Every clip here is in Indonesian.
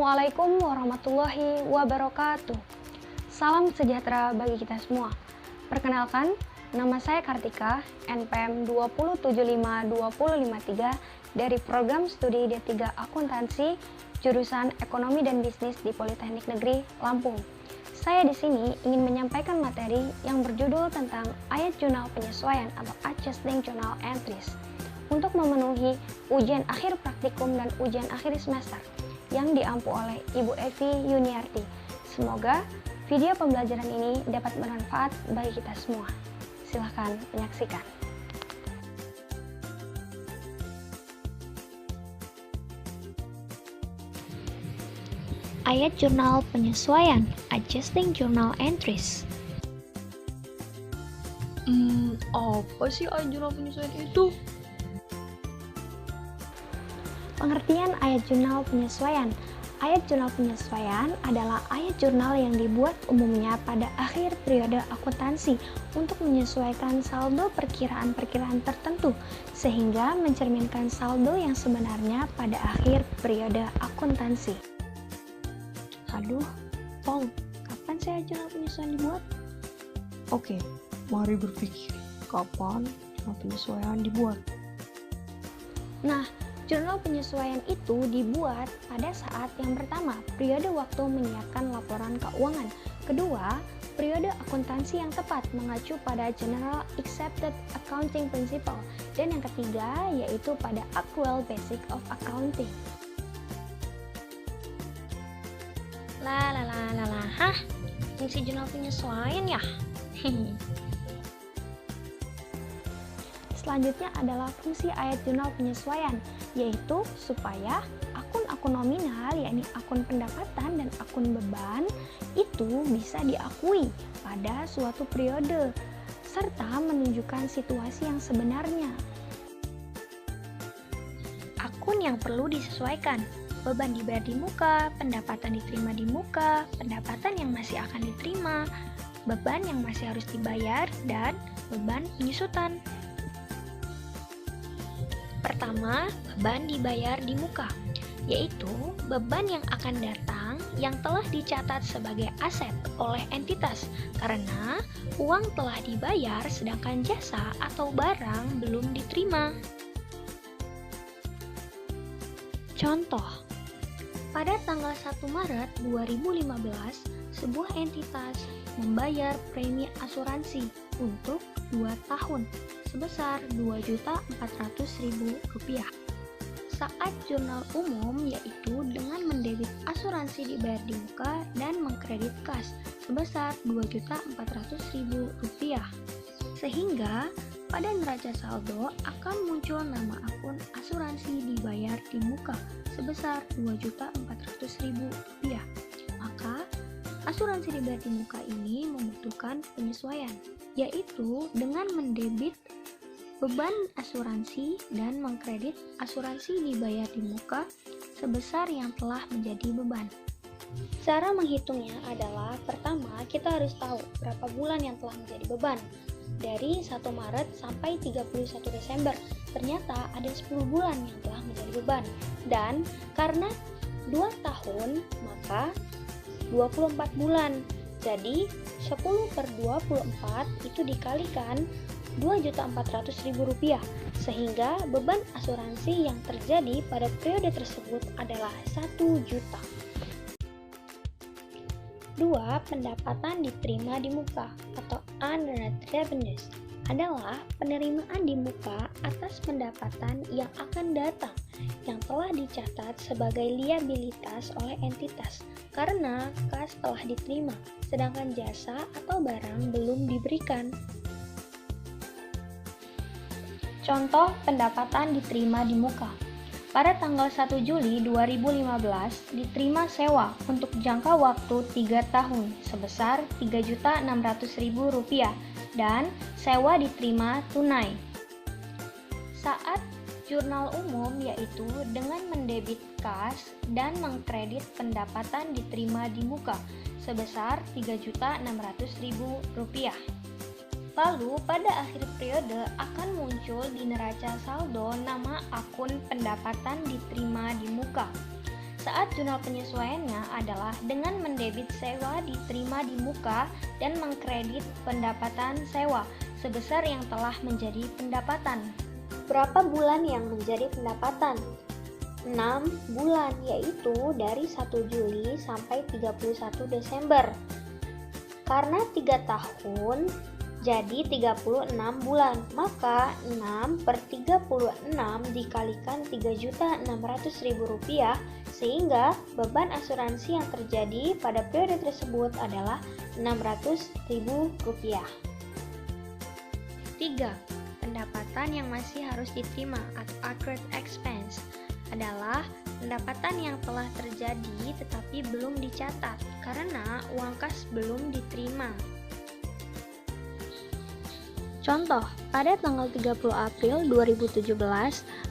Assalamualaikum warahmatullahi wabarakatuh. Salam sejahtera bagi kita semua. Perkenalkan, nama saya Kartika, NPM 2075253 dari Program Studi D3 Akuntansi, jurusan Ekonomi dan Bisnis di Politeknik Negeri Lampung. Saya di sini ingin menyampaikan materi yang berjudul tentang ayat jurnal penyesuaian atau Adjusting Journal Entries untuk memenuhi ujian akhir praktikum dan ujian akhir semester yang diampu oleh Ibu Evi Yuniarti. Semoga video pembelajaran ini dapat bermanfaat bagi kita semua. Silahkan menyaksikan. Ayat jurnal penyesuaian, Adjusting Journal Entries. Apa sih ayat jurnal penyesuaian itu? Pengertian ayat jurnal penyesuaian. Ayat jurnal penyesuaian adalah ayat jurnal yang dibuat umumnya pada akhir periode akuntansi untuk menyesuaikan saldo perkiraan-perkiraan tertentu sehingga mencerminkan saldo yang sebenarnya pada akhir periode akuntansi. Aduh, Pong, kapan sih ayat jurnal penyesuaian dibuat? Oke, mari berpikir, kapan jurnal penyesuaian dibuat? Nah, jurnal penyesuaian itu dibuat pada saat yang pertama, periode waktu menyiapkan laporan keuangan. Kedua, periode akuntansi yang tepat mengacu pada General Accepted Accounting Principle. Dan yang ketiga, yaitu pada Actual Basic of Accounting. Fungsi jurnal penyesuaian ya? Selanjutnya adalah fungsi ayat jurnal penyesuaian, yaitu supaya akun-akun nominal, yakni akun pendapatan dan akun beban, itu bisa diakui pada suatu periode, serta menunjukkan situasi yang sebenarnya. Akun yang perlu disesuaikan, beban dibayar di muka, pendapatan diterima di muka, pendapatan yang masih akan diterima, beban yang masih harus dibayar, dan beban penyusutan. Pertama, beban dibayar di muka, yaitu beban yang akan datang yang telah dicatat sebagai aset oleh entitas karena uang telah dibayar sedangkan jasa atau barang belum diterima. Contoh, pada tanggal 1 Maret 2015, sebuah entitas membayar premi asuransi untuk 2 tahun sebesar Rp2.400.000. Saat jurnal umum yaitu dengan mendebit asuransi dibayar di muka dan mengkredit kas sebesar Rp2.400.000. Sehingga pada neraca saldo akan muncul nama akun asuransi dibayar di muka sebesar Rp2.400.000. Maka asuransi dibayar di muka ini membutuhkan penyesuaian, yaitu dengan mendebit beban asuransi dan mengkredit asuransi dibayar di muka sebesar yang telah menjadi beban. Cara menghitungnya adalah pertama kita harus tahu berapa bulan yang telah menjadi beban. Dari 1 Maret sampai 31 Desember, ternyata ada 10 bulan yang telah menjadi beban. Dan karena 2 tahun, maka 24 bulan. Jadi 10/24 itu dikalikan Rp2.400.000, sehingga beban asuransi yang terjadi pada periode tersebut adalah 1 juta. 2. Pendapatan diterima di muka atau unearned revenues adalah penerimaan di muka atas pendapatan yang akan datang yang telah dicatat sebagai liabilitas oleh entitas karena kas telah diterima, sedangkan jasa atau barang belum diberikan. Contoh pendapatan diterima di muka. Pada tanggal 1 Juli 2015 diterima sewa untuk jangka waktu 3 tahun sebesar Rp3.600.000 dan sewa diterima tunai. Saat jurnal umum yaitu dengan mendebit kas dan mengkredit pendapatan diterima di muka sebesar Rp3.600.000. Lalu pada akhir periode akan muncul di neraca saldo nama akun pendapatan diterima di muka Saat jurnal penyesuaiannya adalah dengan mendebit sewa diterima di muka dan mengkredit pendapatan sewa sebesar yang telah menjadi pendapatan. Berapa bulan yang menjadi pendapatan? 6 bulan, yaitu dari 1 Juli sampai 31 Desember. Karena 3 tahun, jadi 36 bulan, maka 6 per 36 dikalikan Rp3.600.000, sehingga beban asuransi yang terjadi pada periode tersebut adalah Rp600.000. 3. Pendapatan yang masih harus diterima atau accrued expense adalah pendapatan yang telah terjadi tetapi belum dicatat karena uang kas belum diterima. Contoh, pada tanggal 30 April 2017,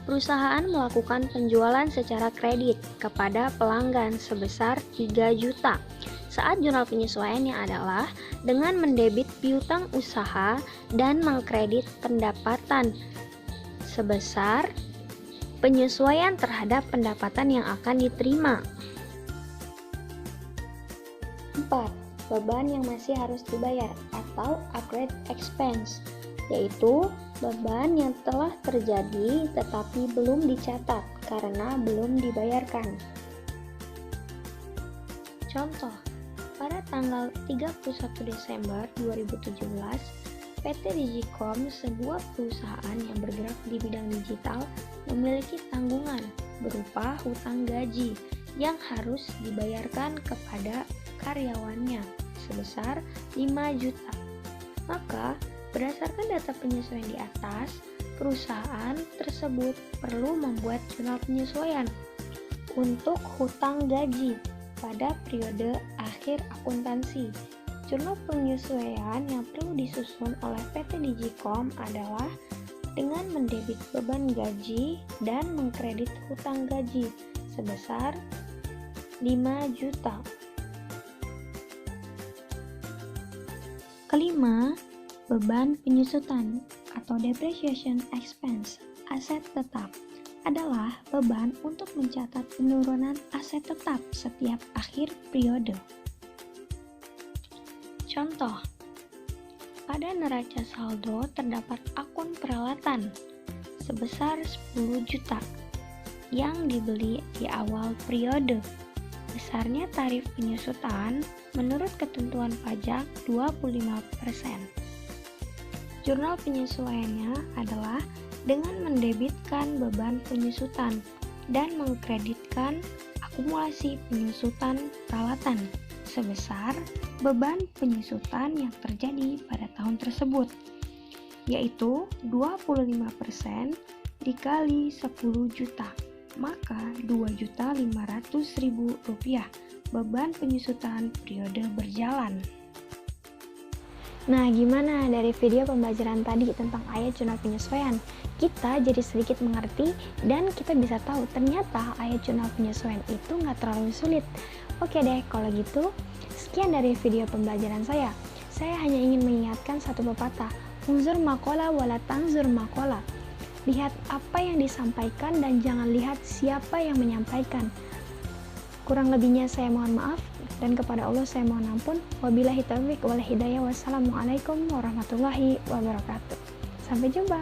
perusahaan melakukan penjualan secara kredit kepada pelanggan sebesar 3 juta. Saat jurnal penyesuaiannya adalah dengan mendebit piutang usaha dan mengkredit pendapatan sebesar penyesuaian terhadap pendapatan yang akan diterima. 4. Beban yang masih harus dibayar atau accrued expense, yaitu beban yang telah terjadi tetapi belum dicatat karena belum dibayarkan. Contoh, pada tanggal 31 Desember 2017, PT Digicom, sebuah perusahaan yang bergerak di bidang digital, memiliki tanggungan berupa hutang gaji yang harus dibayarkan kepada karyawannya sebesar 5 juta. Maka, berdasarkan data penyesuaian di atas, perusahaan tersebut perlu membuat jurnal penyesuaian untuk hutang gaji pada periode akhir akuntansi. Jurnal penyesuaian yang perlu disusun oleh PT Digicom adalah dengan mendebit beban gaji dan mengkredit hutang gaji sebesar 5 juta. Kelima, beban penyusutan atau depreciation expense aset tetap adalah beban untuk mencatat penurunan aset tetap setiap akhir periode. Contoh, pada neraca saldo terdapat akun peralatan sebesar 10 juta yang dibeli di awal periode. Besarnya tarif penyusutan menurut ketentuan pajak 25%. Jurnal penyesuaiannya adalah dengan mendebitkan beban penyusutan dan mengkreditkan akumulasi penyusutan peralatan sebesar beban penyusutan yang terjadi pada tahun tersebut, yaitu 25% dikali 10 juta, maka Rp2.500.000 beban penyusutan periode berjalan. Nah, gimana dari video pembelajaran tadi tentang ayat jurnal penyesuaian? Kita jadi sedikit mengerti dan kita bisa tahu ternyata ayat jurnal penyesuaian itu nggak terlalu sulit. Oke deh, kalau gitu, sekian dari video pembelajaran saya. Saya hanya ingin mengingatkan satu pepatah, unzur maqala wala tanzur maqala. Lihat apa yang disampaikan dan jangan lihat siapa yang menyampaikan. Kurang lebihnya saya mohon maaf, dan kepada Allah saya mohon ampun. Wabillahi taufiq wal hidayah. Wassalamualaikum warahmatullahi wabarakatuh. Sampai jumpa.